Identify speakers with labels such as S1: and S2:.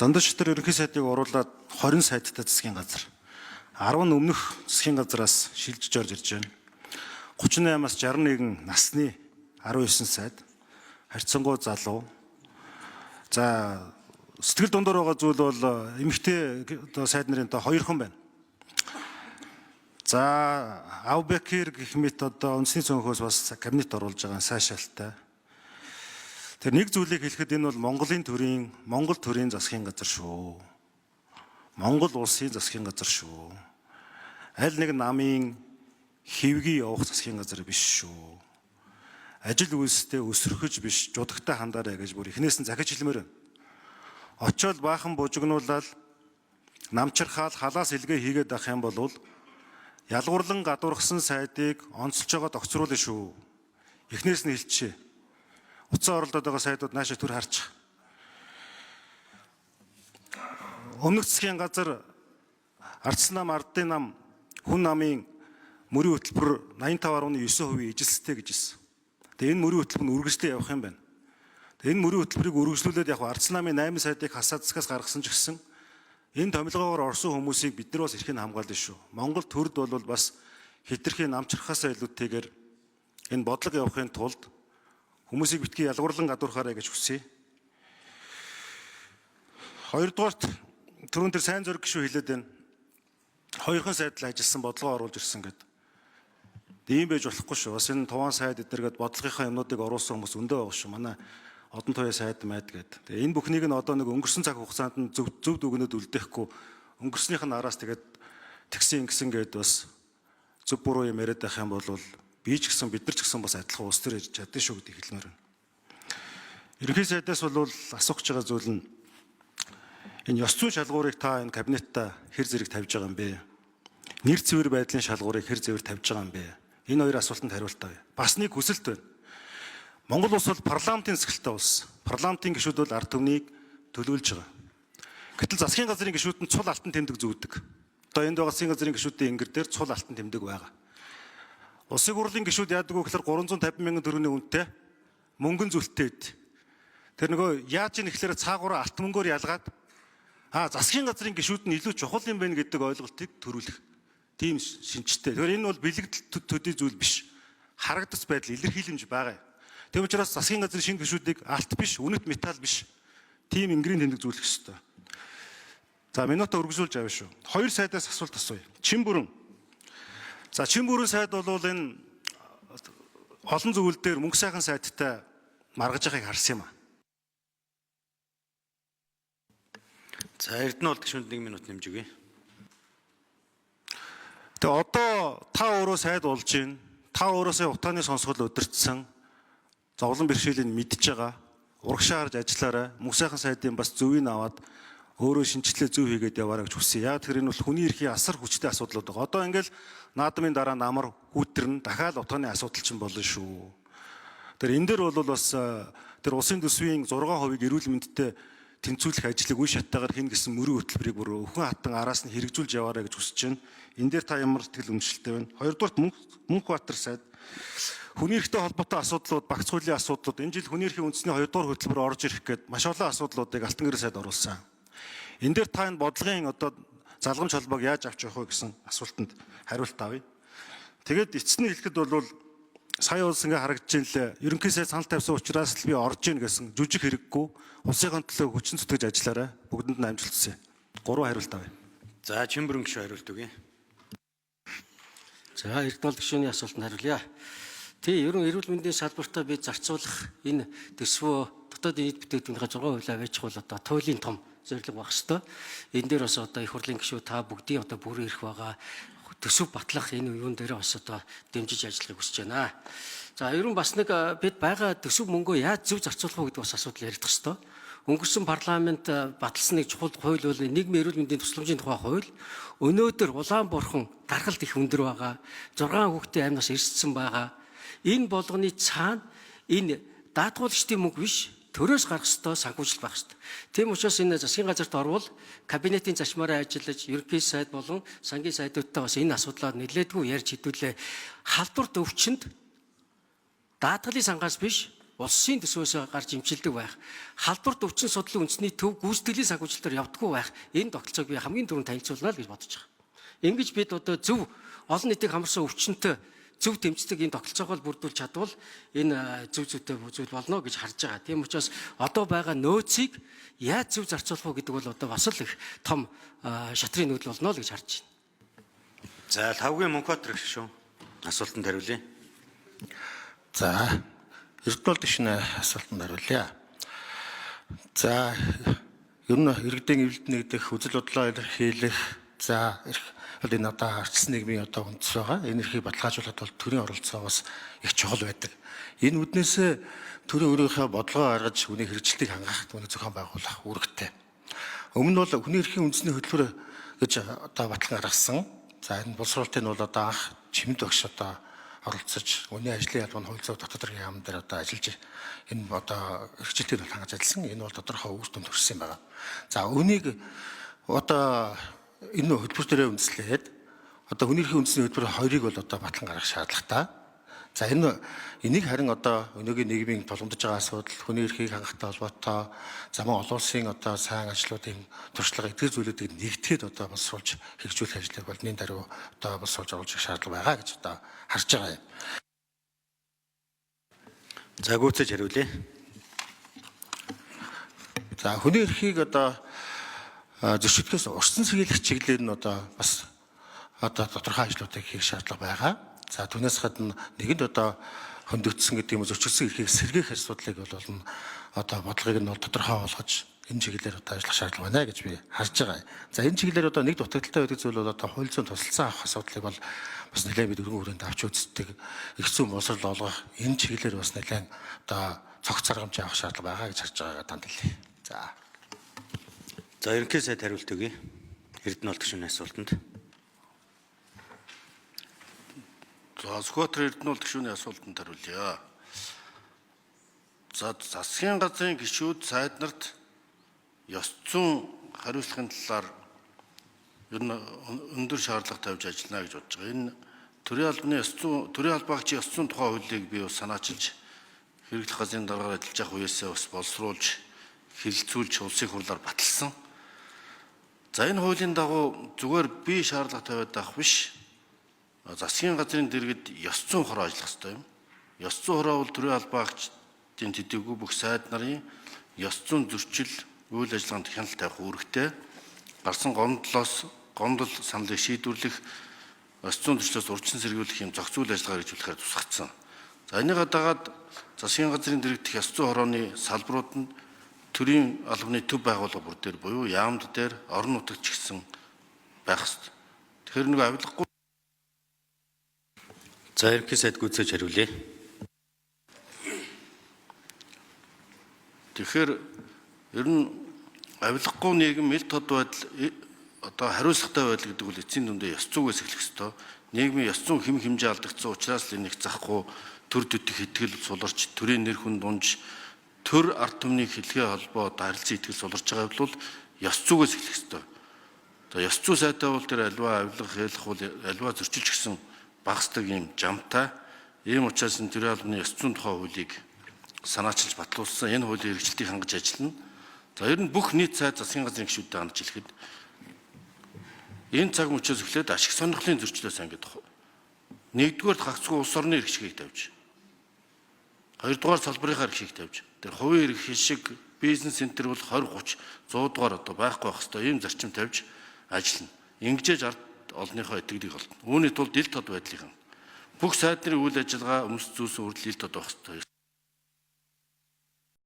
S1: Зандаж шатар ерөнхий сайдыг оруулаад 20 сайдтай засгийн газар. 10 өмнөх засгийн газраас шилжиж орж ирж байна. 38-аас 61 насны 19 сайд, харьцангуй залуу. За сэтгэл дундуур байгаа зүйл бол эмэгтэй сайд нарын хоёрхан байна. За Авбекир гэх мэт үндэсний цөөнхөөс бас кабинет оруулж байгаа сайшаалтай. Тэр нэг зүйлийг хэлэхэд энэ бол Монгол төрийн засгийн газар шүү. Монгол улсын засгийн газар шүү. Аль нэг намын хэвгий явах засгийн газар биш шүү. Ажил үйлстэй өсрөхөж биш, жудагтай хандаарай гэж бүр эхнээс нь захиж хэлмээр байна. Очоод баахан бужигнуулаад намчирхаал халаас илгээ хийгээд авах юм бол ялгуурлан гадуурхсан сайдыг онцолж байгаа огцруулна шүү. Эхнээс нь хэлчихье. Уцаа оролдоод байгаа сайдууд наашаа түр харчих. Өмнөх засгийн газар ардсан нам, ардын нам, хүн намын мөрийн хөтөлбөр 85.9% ижилсэлтэй гэж хэлсэн. Тэгээ энэ мөрийн хөтөлбөр нь үргэлжлээ явах юм байна. Тэгээ энэ мөрийн хөтөлбөрийг үргэлжлүүлээд яг ардсан намын 8 сайдыг хасаад засгаас гаргасан ч гэсэн энэ томилгоогоор орсон хүмүүсийг бид нар бас эрхийг хамгаална шүү. Монгол төрд бол бас хэтэрхий намчрахаасаа илүүтэйгээр энэ бодлого явахын тулд хүмүүсийг битгий ялгуурлан гадуурхаарай гэж хүсье. Хоёрдугаарт түрүүн тэр сайн зориг гişүү хэлээд байна. Хоёрхан сайд л ажилласан бодлого оруулж ирсэн гэдэг. Ийм байж болохгүй шүү. Бас энэ туван сайд эдэргээд бодлогынхаа юмнуудыг оруулсан хүмүүс өндөө байгаа шүү. Манай одон туяа сайд майд гэдэг. Тэгээ энэ бүхнийг нь одоо нэг өнгөрсөн цаг хугацаанд нь зөв дүгнэд үлдээхгүй өнгөрснийх нь араас тэгээд тэгсэн ингэсэн гээд бас зөв буруу юм яриад байх юм бол би ч гэсэн бид нар ч гэсэн бас адилхан улс төр ярьж чадсан шүү гэдгийг хэлмээр байна. Ерөнхий сайдаас бол асуух гэж байгаа зүйл нь энэ ёс зүйн шалгуурыг та энэ кабинетта хэр зэрэг тавьж байгаа юм бэ? Нэр цэвэр байдлын шалгуурыг хэр цэвэр тавьж байгаа юм бэ? Энэ хоёр асуултанд хариулт авъя. Бас нэг хүсэлт байна. Монгол улс бол парламентын засаглалтай улс. Парламентын гишүүд бол ард түмнийг төлөөлж байгаа. Гэтэл засгийн газрын гишүүд нь цул алтан тэмдэг зүүдэг. Одоо энд байгаа засгийн газрын гишүүдийн ингэр дээр цул алтан тэмдэг байгаа. Улсын хурлын гишүүд яадаг вэ гэхээр 350 мянган төгрөгийн үнэтэй мөнгөн зүлттэй байд. Тэр нөгөө яаж ийн гэхээр цаагаараа алт мөнгөөр ялгаад засгийн газрын гишүүд нь илүү чухал юм байна гэдэг ойлголтыг төрүүлэх тийм шинжтэй. Тэгэхээр энэ бол бэлэгдэл төдий зүйл биш. Харагдц байдал илэрхийлэмж байгаа юм. Тэм учраас засгийн газрын шинэ гишүүдийг алт биш, үнэт металл биш. Тийм ингэрийн тэмдэг зүйлэх ёстой. За минутаа үргэлжлүүлж авъя шүү. Хоёр сайдаас асуулт асууя. Чин бүрэн. За чин бүрэн сайд бол энэ олон зүйл дээр мөнгө сайхан сайдтай маргаж байгааг харсан юм аа. За Эрдэнэ болд гишүүнд 1 минут нэмж өгье. Тэгээ одоо та өөрөө сайд болж байна. Та өөрөөсөө утааны сонсгол өдөртсөн. Зовлон бэрхшээлийг мэдж байгаа. Урагшаа харж ажиллаарай. Мөнгө сайхан сайдын бас зөвийг аваад өөрөө шинжилгээ зөв хийгээд яваарай гэж хүсье. Яг тэр энэ бол хүний эрхийн асар хүчтэй асуудлууд байгаа. Одоо ингээл наадмын дараа намар хүүтэрнэ дахиад утааны асуудал чинь болно шүү. Тэр энэ дээр бол бас тэр улсын төсвийн 6% эрүүл мэндэд тэнцвүүлэх ажлыг үе шаттайгаар хийн гэсэн мөрийн хөтөлбөрийг бүр өхөн хатан араас нь хэрэгжүүлж яваарай гэж хүсэж байна. Энэ дээр та ямар сэтгэл үнэмшилтэй байна? Хоёрдугаарт Мөнхбаатар сайд хүний эрхтэй холбоотой асуудлууд, багц хуулийн асуудлууд энэ жил хүний эрхийн үндэсний 2 дугаар хөтөлбөр орж ирэх гээд маш олон асуудлуудыг Алтан гэрээ сайд оруулсан. Энэ дээр та энэ бодлогын одоо залгамж холбоог яаж авч явах вэ гэсэн асуултанд хариулт авъя. Тэгээд эцэст нь хэлэхэд бол сая улс ингээ харагдаж байна лээ. Ерөнхий сайд санал тавьсан учраас л би орж ийн гэсэн жүжиг хэрэггүй улсынхаа төлөө хүчин зүтгэж ажиллаарай. Бүгдэнд нь амжилт хүсье. 3 хариулт авъя. За чин бүрэн гишүү хариулт өгье.
S2: За Эрдэнэ гишүүний асуултанд хариулъя. Ерөн эрүүл мэндийн салбартаа бид зарцуулах энэ төсвөө дотоодын нийт бүтээгдэхүүнийхээ 6% аваачих бол одоо туйлын том зорилго байх ёстой. Энэ дээр бас одоо их хурлын гишүүд та бүгдийн одоо бүрэн ирэх байгаа. Төсөв батлах энэ юун дээр бас одоо дэмжиж ажиллахыг хүсэж байна. За ерөн бас нэг бид байгаа төсөв мөнгөө яаж зөв зарцуулах вэ гэдэг бас асуудал яригдах ёстой. Өнгөрсөн парламент баталсан нэг чухал хууль бол нийгмийн эрүүл мэндийн тусламжийн тухай хууль. Өнөөдөр Улаанбуурхан даргалт их өндөр байгаа. 6 хүүхдийн амнаас эрсдсэн байгаа. Энэ болгоны цаана энэ даатгуулагчдын мөнгө биш төрөөс гарах ёстой санхүүжилт байх ёстой. Тийм учраас энэ засгийн газарт орвол кабинетийн зарчмаараа ажиллаж ерөнхий сайд болон сангийн сайдуудтай бас энэ асуудлаар нэлээдгүй ярьж хэдүүлээ. Халдварт өвчнөд даатгалын сангаас биш улсын төсвөөс гарч имчилдэг байх, халдварт өвчин судлалын үндэсний төв гүйцэтгэлийн санхүүжилтээр явдаггүй байх, энэ тогтолцоог би хамгийн түрүүнд танилцуулна л гэж бодож байгаа. Ингэж бид одоо зөв олон нийтийг хамарсан өвчнөд зөв тэмцдэг энэ тогтолцоогоо бүрдүүлж чадвал энэ зүйтэй зүйл болно гэж харж байгаа. Тийм учраас одоо байгаа нөөцийг яаж зөв зарцуулах вэ гэдэг бол одоо бас л их том шатрын нүүдэл болно л гэж харж байна.
S3: За Лавгийн Мөнхбаатар гэх шүү. Асуултанд хариулъя.
S4: За Эрдэнэт гишүүний асуултанд хариулъя. За ер нь иргэдийн эвлэлд нэгдэх, үзэл бодлоо илэрхийлэх, за энэ одоо арчсан нийгмийн одоо үндэс байгаа. Энэ эрхийг баталгаажуулахад бол төрийн оролцоо бас их чухал байдаг. Энэ үднээс төрийн өөрийнхөө бодлогоо гаргаж хүний хэрэгжилтийг хангах түүний зохион байгуулах үүрэгтэй. Өмнө нь бол хүний эрхийн үндэсний хөтөлбөр гэж одоо баталгаа гаргасан. За энэ боловсруулалтын бол одоо анх чимд багш одоо оролцож үүний ажлын ялбаа хууль зүйн дотоод хэргийн яам дээр одоо ажиллаж энэ одоо хэрэгжилтийг бол хангаж ажилласан. Энэ бол тодорхой үр дүнд хүрсэн юм байна. За үүнийг одоо энэ хөтөлбөр төрөө үндэслээд одоо хүний эрхийн үндэсний хөтөлбөр хоёрыг бол одоо батлан гаргах шаардлагатай. За энийг харин одоо өнөөгийн нийгмийн тулгамдж байгаа асуудал, хүний эрхийг хангахтай холбоотой, замун олон улсын одоо сайн ажлуудын туршлага эдгээр зүйлүүдийг нэгтгэхэд одоо боловсруулж хэрэгжүүлэх ажлыг бол нэн даруй одоо боловсруулж оруулах шаардлага байгаа гэж одоо харж байгаа юм.
S3: За гүйцэж хариулъя.
S4: За хүний эрхийг одоо зөрчилдөхөөс урьдчилан сэргийлэх чиглэлээр нь одоо бас одоо тодорхой ажлуудыг хийх шаардлага байгаа. За түүнээс гадна нэгэнд одоо хөндөгдсөн гэдэг юм зөрчилсөн эрхийг сэргээх асуудлыг бол одоо бодлогыг нь бол тодорхой болгож энэ чиглэлээр одоо ажиллах шаардлага байна гэж би харж байгаа. За энэ чиглэлээр одоо нэг дутагдaltaй байдаг зүйл бол одоо хууль зүйн тусалцсан авах асуудлыг бол бас нэлээд бид өргөн хүрээнд авч үздэг. Их зүйн боловсрол олгох энэ чиглэлээр бас нэлээд одоо цогц аргамж авах шаардлага байгаа гэж харж байгаагаа тандалъя.
S3: За ерөнхий сайд хариулт өгье. Эрдэнэт гишүүний асуултанд.
S5: За Сүхбаатар Эрдэнэт гишүүний асуултанд хариулъя. За засгийн газрын гишүүд сайд нарт ёс зүйн хариуцлагын талаар ер нь өндөр шаардлага тавьж ажиллана гэж бодож байгаа. Энэ төрийн албаагчийн ёс зүйн тухай хуулийг би бас санаачилж хэрэглэх газрын даргаар ажиллаж явах үеэсээ бас боловсруулж хэлэлцүүлж улсын хурлаар баталсан. За энэ хуулийн дагуу зүгээр би шаардлага тавиад авах биш. Засгийн газрын дэргэд ёс зүйн хороо ажиллах ёстой юм. Ёс зүйн хороо бол төрийн албаагчдын төдийгүй бүх сайд нарын ёс зүйн зөрчил үйл ажиллагаанд хяналт тавих үүрэгтэй. Гарсан гомдол саналыг шийдвэрлэх, ёс зүйн зөрчлөөс урьдчилан сэргийлэх юм зохицуул ажиллагаа хэрэгжүүлэхээр тусгацсан. За энэгээ дагаад засгийн газрын дэргэдэх ёс зүйн хорооны салбарууд нь төрийн албаны төв байгууллага бүр дээр буюу яамд дээр орон нутагт ч гэсэн байх ёстой. Тэгэхээр нэг авилгагүй.
S3: За ерөнхий сайд гүйцэж хариулъя.
S5: Тэгэхээр ер нь авилгагүй нийгэм ил тод байдал одоо хариуцлагатай байдал гэдэг бол эцсийн дүндээ ёс зүйгээс эхлэх ёстой. Нийгмийн ёс зүйн хэм хэмжээ алдагдсан учраас л энийг захгүй төр төдих итгэл суларч төрийн нэр хүн дунж төр ард түмний хэлхээ холбоо харилцан итгэл суларч байгаа бол ёс зүйгээс эхлэх ёстой. За ёс зүй сайтай бол тэр альва авилга хэлэх бол альва зөрчилж гисэн багсдаг юм жамтай. Ийм учраас энэ төрийн албаны ёс зүйн тухай хуулийг санаачилж батлуулсан. Энэ хуулийн хэрэгжилтийг хангаж ажиллана. За ер нь бүх нийт сайд засгийн газрын гишүүдтэй хандж хэлэхэд энэ цаг мөчөөс эхлээд ашиг сонирхлын зөрчлөөс ангид нэгдүгээр хагцгүй улс орны эрх чигийг тавьж, хоёрдугаар салбарынхаа эрх чигийг тавьж, тэр хувийн эрх шиг бизнес центр бол 20 30 100 дугаар одоо байхгүй байх хэвээр ийм зарчим тавьж ажиллана. Ингэжээж ард олонныхоо итгэлийг олдно. Үүний тулд ил тод байдлын бүх сайд нарын үйл ажиллагаа өмс зүйсэн хүртэл ил тод байх хэвээр.